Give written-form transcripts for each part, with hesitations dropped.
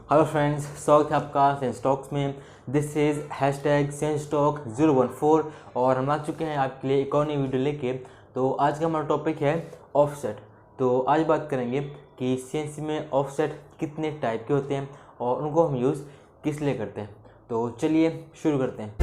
Hello friends, स्वागत है आपका सेंस स्टॉक्स में। This is hashtag sense stock 014 और हम आ चुके हैं आपके लिए एक और नई वीडियो लेके। तो आज का हमारा टॉपिक है ऑफसेट। तो आज बात करेंगे कि सीएनसी में ऑफसेट कितने टाइप के होते हैं और उनको हम यूज़ किस लिए करते हैं। तो चलिए शुरू करते हैं।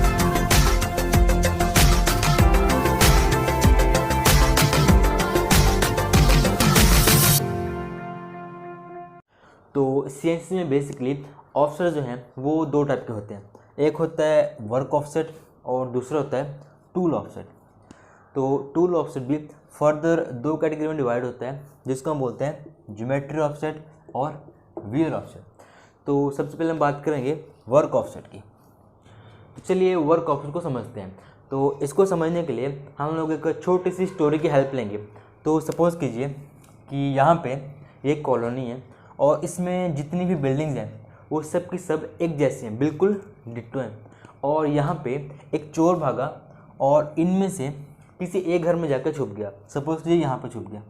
तो सीएनसी में बेसिकली ऑफसेट जो हैं वो दो टाइप के होते हैं। एक होता है वर्क ऑफसेट और दूसरा होता है टूल ऑफसेट। तो टूल ऑफसेट भी फर्दर दो कैटेगरी में डिवाइड होता है, जिसको हम बोलते हैं ज्योमेट्री ऑफसेट और व्हील ऑफसेट। तो सबसे पहले हम बात करेंगे वर्क ऑफसेट की। तो चलिए वर्क ऑफसेट को समझते हैं। तो इसको समझने के लिए हम लोग एक छोटी सी स्टोरी की हेल्प लेंगे। तो सपोज़ कीजिए कि यहाँ पे एक कॉलोनी है और इसमें जितनी भी बिल्डिंग्स हैं वो सब की सब एक जैसी हैं, बिल्कुल डिट्टो हैं। और यहाँ पे एक चोर भागा और इनमें से किसी एक घर में जाकर छुप गया। सपोज कीजिए यहाँ पे छुप गया।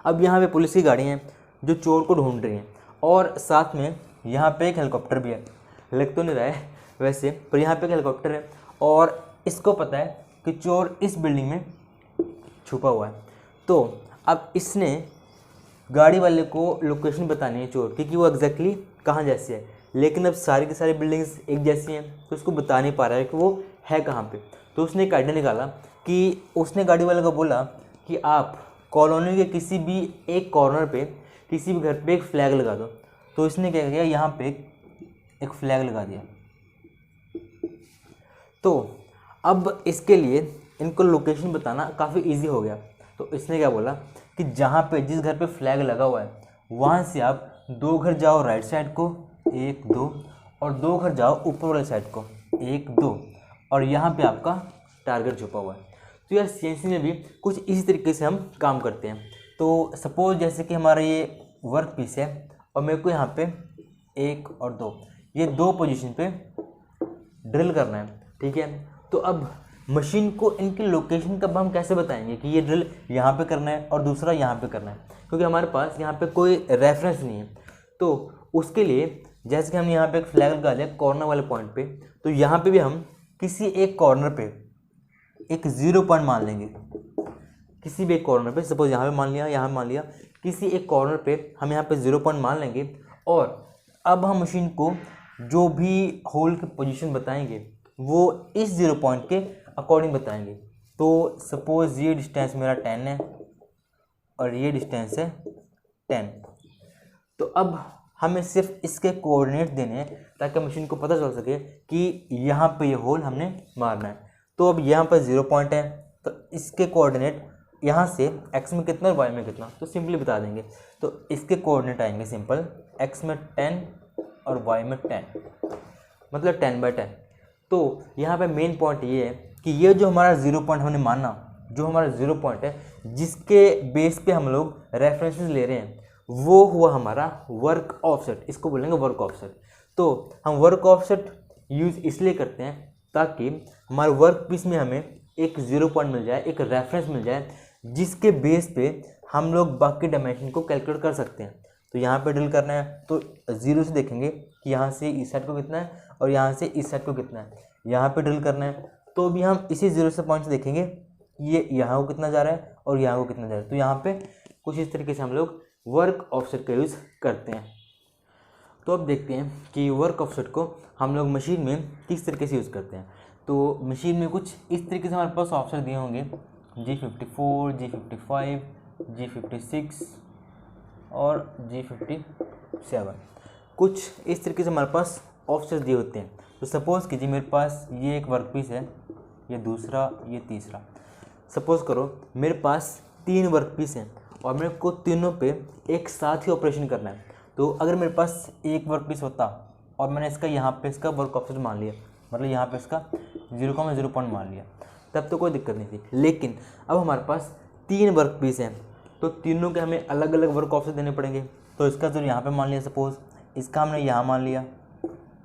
अब यहाँ पे पुलिस की गाड़ी हैं जो चोर को ढूंढ रही हैं और साथ में यहाँ पे एक हेलीकॉप्टर भी है। लग तो नहीं रहा है वैसे, पर यहाँ पे एक हेलीकॉप्टर है और इसको पता है कि चोर इस बिल्डिंग में छुपा हुआ है। तो अब इसने गाड़ी वाले को लोकेशन बतानी है चोर की कि वो एग्जैक्टली कहाँ जैसी है, लेकिन अब सारी की सारी बिल्डिंग्स एक जैसी हैं तो उसको बता नहीं पा रहा है कि वो है कहाँ पे। तो उसने एक आइडिया निकाला कि उसने गाड़ी वाले को बोला कि आप कॉलोनी के किसी भी एक कॉर्नर पे किसी भी घर पे एक फ्लैग लगा दो। तो इसने क्या किया, यहाँ पे एक फ्लैग लगा दिया। तो अब इसके लिए इनको लोकेशन बताना काफ़ी ईजी हो गया। तो इसने क्या बोला कि जहाँ पे जिस घर पे फ्लैग लगा हुआ है वहाँ से आप 2 घर जाओ राइट साइड को, 1 2, और 2 घर जाओ ऊपर वाले साइड को, 1 2, और यहाँ पे आपका टारगेट छुपा हुआ है। तो यार सीएनसी में भी कुछ इसी तरीके से हम काम करते हैं। तो सपोज जैसे कि हमारा ये वर्क पीस है और मेरे को यहाँ पे 1 और 2 ये 2 पोजीशन पे ड्रिल करना है, ठीक है। तो अब मशीन को इनकी लोकेशन कब हम कैसे बताएंगे कि ये ड्रिल यहाँ पे करना है और दूसरा यहाँ पे करना है, क्योंकि हमारे पास यहाँ पे कोई रेफरेंस नहीं है। तो उसके लिए जैसे कि हम यहाँ पे एक फ्लैग लगा लिया कॉर्नर वाले पॉइंट पे, तो यहाँ पे भी हम किसी एक कॉर्नर पे एक 0 पॉइंट मान लेंगे। किसी भी एक कॉर्नर पे, सपोज यहाँ पे मान लिया, यहाँ मान लिया, किसी एक कॉर्नर पे हम यहाँ पे 0 पॉइंट मान लेंगे। और अब हम मशीन को जो भी होल की पोजीशन बताएंगे वो इस 0 पॉइंट के अकॉर्डिंग बताएंगे। तो सपोज ये डिस्टेंस मेरा 10 है और ये डिस्टेंस है 10। तो अब हमें सिर्फ इसके कोऑर्डिनेट देने हैं ताकि मशीन को पता चल सके कि यहाँ पे ये होल हमने मारना है। तो अब यहाँ पर 0 पॉइंट है तो इसके कोऑर्डिनेट यहाँ से x में कितना और y में कितना, तो सिंपली बता देंगे। तो इसके कोऑर्डिनेट आएंगे सिंपल, x में 10 और y में 10, मतलब 10/10। तो यहाँ पे मेन पॉइंट ये है कि ये जो हमारा 0 पॉइंट हमने माना, जो हमारा 0 पॉइंट है जिसके बेस पे हम लोग रेफरेंसेस ले रहे हैं, वो हुआ हमारा वर्क ऑफसेट। इसको बोलेंगे वर्क ऑफसेट। तो हम वर्क ऑफसेट यूज़ इसलिए करते हैं ताकि हमारे वर्क पीस में हमें एक 0 पॉइंट मिल जाए, एक रेफरेंस मिल जाए, जिसके बेस पे हम लोग बाकी डायमेंशन को कैलकुलेट कर सकते हैं। तो यहाँ पे ड्रिल करना है तो 0 से देखेंगे कि यहाँ से इस साइड को कितना है और यहाँ से इस साइड को कितना है। यहाँ पे ड्रिल करना है तो भी हम इसी 0 से पॉइंट से देखेंगे ये यहाँ को कितना जा रहा है और यहाँ को कितना जा रहा है। तो यहाँ पे कुछ इस तरीके से हम लोग वर्क ऑफसेट का यूज़ करते हैं। तो अब देखते हैं कि वर्क ऑफसेट को हम लोग मशीन में किस तरीके से यूज़ करते हैं। तो मशीन में कुछ इस तरीके से हमारे पास ऑफसेट दिए होंगे, G54, G55, G56 और G57। कुछ इस तरीके से हमारे पास ऑफसेट दिए होते हैं। तो सपोज़ कीजिए मेरे पास ये एक वर्क पीस है, ये दूसरा, ये तीसरा। सपोज़ करो मेरे पास 3 वर्क पीस हैं और मेरे को तीनों पे एक साथ ही ऑपरेशन करना है। तो अगर मेरे पास एक वर्क पीस होता और मैंने इसका यहाँ पे इसका वर्क ऑफसेट मान लिया, मतलब यहाँ पे इसका 0,0 पॉइंट मान लिया, तब तो कोई दिक्कत नहीं थी। लेकिन अब हमारे पास 3 वर्क पीस हैं तो तीनों के हमें अलग अलग वर्क ऑफसेट देने पड़ेंगे। तो इसका 0 यहाँ पे मान लिया, सपोज़ इसका हमने यहाँ मान लिया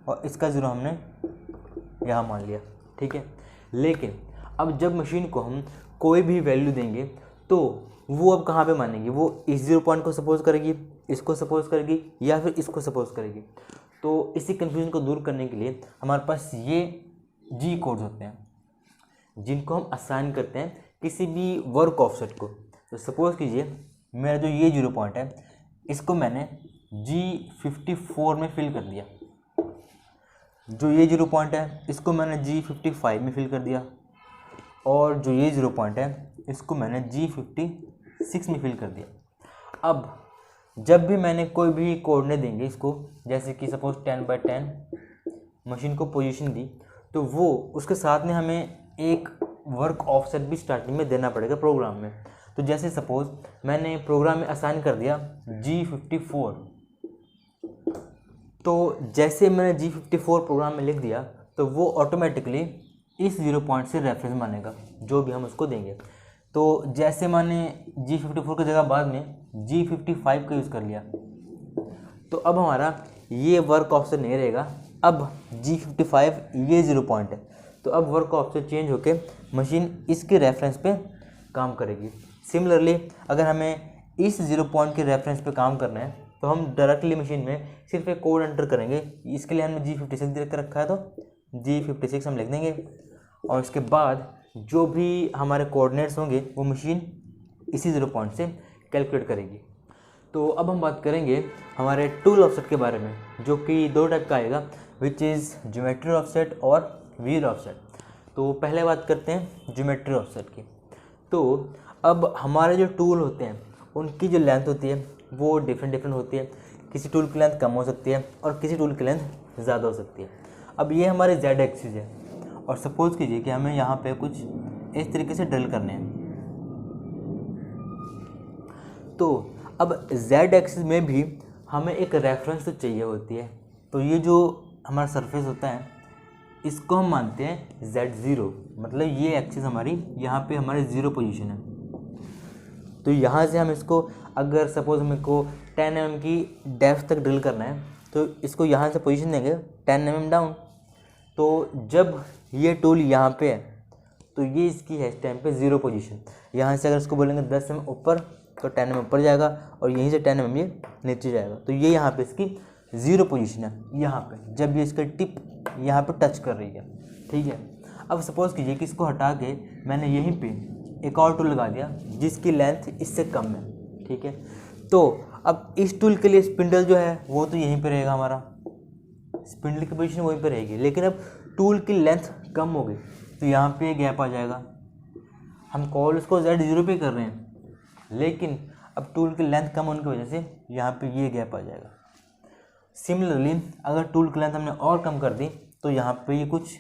और इसका 0 हमने यहाँ मान लिया, ठीक है। लेकिन अब जब मशीन को हम कोई भी वैल्यू देंगे तो वो अब कहाँ पे मानेगी, वो इस 0 पॉइंट को सपोज करेगी इसको सपोज करेगी या फिर इसको सपोज करेगी। तो इसी कन्फ्यूजन को दूर करने के लिए हमारे पास ये जी कोड्स होते हैं जिनको हम असाइन करते हैं किसी भी वर्क ऑफसेट को। तो सपोज कीजिए मेरा जो ये 0 पॉइंट है इसको मैंने G54 में फिल कर दिया, जो ये 0 पॉइंट है इसको मैंने G55 में फिल कर दिया, और जो ये 0 पॉइंट है इसको मैंने G56 में फिल कर दिया। अब जब भी मैंने कोई भी कोऑर्डिनेट देंगे इसको, जैसे कि सपोज 10x10 मशीन को पोजीशन दी, तो वो उसके साथ में हमें एक वर्क ऑफसेट भी स्टार्टिंग में देना पड़ेगा प्रोग्राम में। तो जैसे सपोज मैंने प्रोग्राम में असाइन कर दिया G54, तो जैसे मैंने G54 प्रोग्राम में लिख दिया तो वो ऑटोमेटिकली इस 0 पॉइंट से रेफरेंस मानेगा जो भी हम उसको देंगे। तो जैसे मैंने G54 की जगह बाद में G55 का यूज़ कर लिया, तो अब हमारा ये वर्क ऑफसेट नहीं रहेगा, अब G55 ये 0 पॉइंट है, तो अब वर्क ऑफसेट चेंज होके मशीन इसके रेफरेंस पे काम करेगी। सिमिलरली अगर हमें इस 0 पॉइंट के रेफरेंस पे काम करना है तो हम डायरेक्टली मशीन में सिर्फ एक कोड एंटर करेंगे। इसके लिए हमने G56 दे कर रखा है तो G56 हम लिख देंगे, और इसके बाद जो भी हमारे कोऑर्डिनेट्स होंगे वो मशीन इसी 0 पॉइंट से कैलकुलेट करेगी। तो अब हम बात करेंगे हमारे टूल ऑफसेट के बारे में, जो कि 2 टाइप का आएगा, विच इज़ ज्योमेट्री ऑफसेट और व्हील ऑफसेट। तो पहले बात करते हैं ज्योमेट्री ऑफसेट की। तो अब हमारे जो टूल होते हैं उनकी जो लेंथ होती है वो डिफरेंट होती है। किसी टूल की लेंथ कम हो सकती है और किसी टूल की लेंथ ज़्यादा हो सकती है। अब ये हमारे जेड एक्सिस है, और सपोज कीजिए कि हमें यहाँ पे कुछ इस तरीके से ड्रिल करने हैं। तो अब जेड एक्सिस में भी हमें एक रेफरेंस तो चाहिए होती है। तो ये जो हमारा सरफेस होता है इसको हम मानते हैं Z0, मतलब ये एक्सिस हमारी यहाँ पे हमारी 0 पोजीशन है। तो यहाँ से हम इसको, अगर सपोज हमें को 10 mm की डेप्थ तक ड्रिल करना है तो इसको यहाँ से पोजीशन देंगे 10 mm डाउन। तो जब ये टूल यहाँ पे है तो ये इसकी है इस टाइम पे 0 पोजीशन। यहाँ से अगर इसको बोलेंगे 10 mm ऊपर तो 10 mm ऊपर जाएगा, और यहीं से 10 mm ये नीचे जाएगा। तो ये यहाँ पे इसकी 0 पोजीशन है यहाँ पे, जब ये इसका टिप यहाँ पे टच कर रही है। ठीक है, अब सपोज कीजिए कि इसको हटा के मैंने यहीं पे एक और टूल लगा दिया जिसकी लेंथ इससे कम है। ठीक है, तो अब इस टूल के लिए स्पिंडल जो है वो तो यहीं पे रहेगा, हमारा स्पिंडल की पोजीशन वहीं पे रहेगी। लेकिन अब टूल की लेंथ कम हो गई तो यहाँ पे गैप आ जाएगा। हम कॉल इसको Z0 पे कर रहे हैं, लेकिन अब टूल की लेंथ कम होने की वजह से यहाँ पे ये गैप आ जाएगा। सिमिलरली अगर टूल की लेंथ हमने और कम कर दी तो यहाँ पे ये कुछ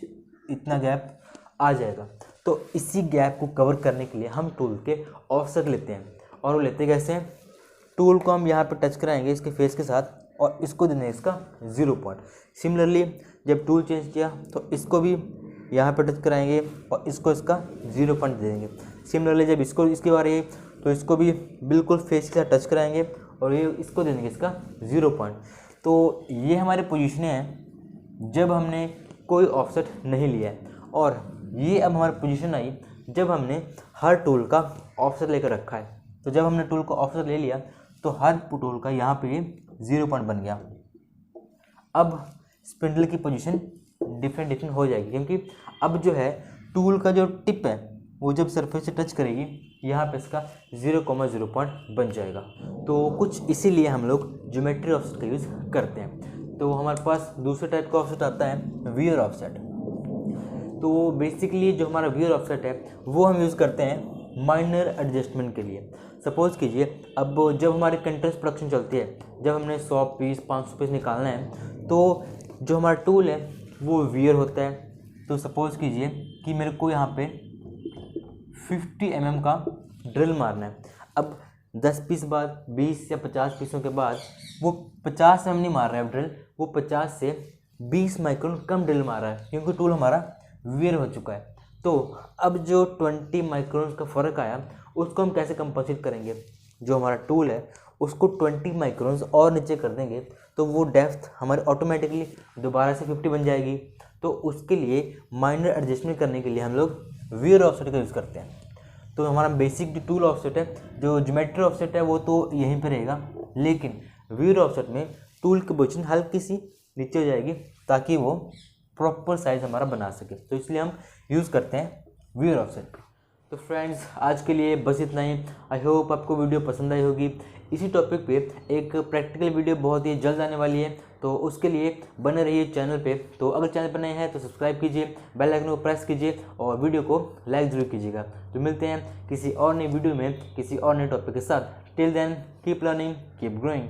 इतना गैप आ जाएगा। तो इसी गैप को कवर करने के लिए हम टूल के ऑफसेट लेते हैं, और वो लेते कैसे हैं, टूल को हम यहाँ पे टच कराएंगे इसके फेस के साथ और इसको देंगे इसका 0 पॉइंट। सिमिलरली जब टूल चेंज किया तो इसको भी यहाँ पे टच कराएंगे और इसको इसका 0 पॉइंट दे देंगे। सिमिलरली जब इसको इसकी बारी है तो इसको भी बिल्कुल फेस के साथ टच कराएंगे और ये इसको दे देंगे इसका 0 पॉइंट। तो ये हमारे पोजीशनें हैं जब हमने कोई ऑफसेट नहीं लिया है, और ये अब हमारी पोजीशन आई जब हमने हर टूल का ऑफसेट लेकर रखा है। तो जब हमने टूल का ऑफसेट ले लिया तो हर टूल का यहाँ पे 0 पॉइंट बन गया। अब स्पिंडल की पोजीशन डिफरेंट हो जाएगी, क्योंकि अब जो है टूल का जो टिप है वो जब सरफेस से टच करेगी यहाँ पे इसका 0,0 पॉइंट बन जाएगा। तो कुछ इसीलिए हम लोग ज्योमेट्री ऑफसेट का यूज़ करते हैं। तो हमारे पास दूसरे टाइप का ऑफसेट आता है वियर ऑफसेट। तो बेसिकली जो हमारा वियर ऑफसेट है वो हम यूज़ करते हैं माइनर एडजस्टमेंट के लिए। सपोज़ कीजिए अब जब हमारी कंटिन्यूस प्रोडक्शन चलती है, जब हमने 100 पीस 500 पीस निकालना है, तो जो हमारा टूल है वो वियर होता है। तो सपोज़ कीजिए कि मेरे को यहाँ पे 50 mm का ड्रिल मारना है। अब 10 पीस बाद 20 या 50 पीसों के बाद वो 50 mm नहीं मार रहा है ड्रिल, वो 50 से 20 माइक्रोन कम ड्रिल मार रहा है, क्योंकि टूल हमारा वियर हो चुका है। तो अब जो 20 माइक्रोन का फ़र्क आया उसको हम कैसे कंपनसेट करेंगे, जो हमारा टूल है उसको 20 माइक्रोन्स और नीचे कर देंगे तो वो डेप्थ हमारी ऑटोमेटिकली दोबारा से 50 बन जाएगी। तो उसके लिए माइनर एडजस्टमेंट करने के लिए हम लोग वियर ऑफसेट का यूज़ करते हैं। तो हमारा बेसिक जो टूल ऑफसेट है, जो ज्योमेट्री ऑफसेट है, वो तो यहीं पे रहेगा, लेकिन व्यूअर ऑफसेट में टूल की पोजीशन हल्की सी नीचे हो जाएगी ताकि वो प्रॉपर साइज हमारा बना सके, तो इसलिए हम यूज़ करते हैं व्यूअर ऑफसेट। तो फ्रेंड्स आज के लिए बस इतना ही। आई होप आपको वीडियो पसंद आई होगी। इसी टॉपिक पे एक प्रैक्टिकल वीडियो बहुत ही जल्द आने वाली है, तो उसके लिए बने रहिए चैनल पे। तो अगर चैनल पर नए हैं तो सब्सक्राइब कीजिए, बेल आइकन को प्रेस कीजिए और वीडियो को लाइक ज़रूर कीजिएगा। तो मिलते हैं किसी और नई वीडियो में किसी और नए टॉपिक के साथ। Till then keep learning, keep growing.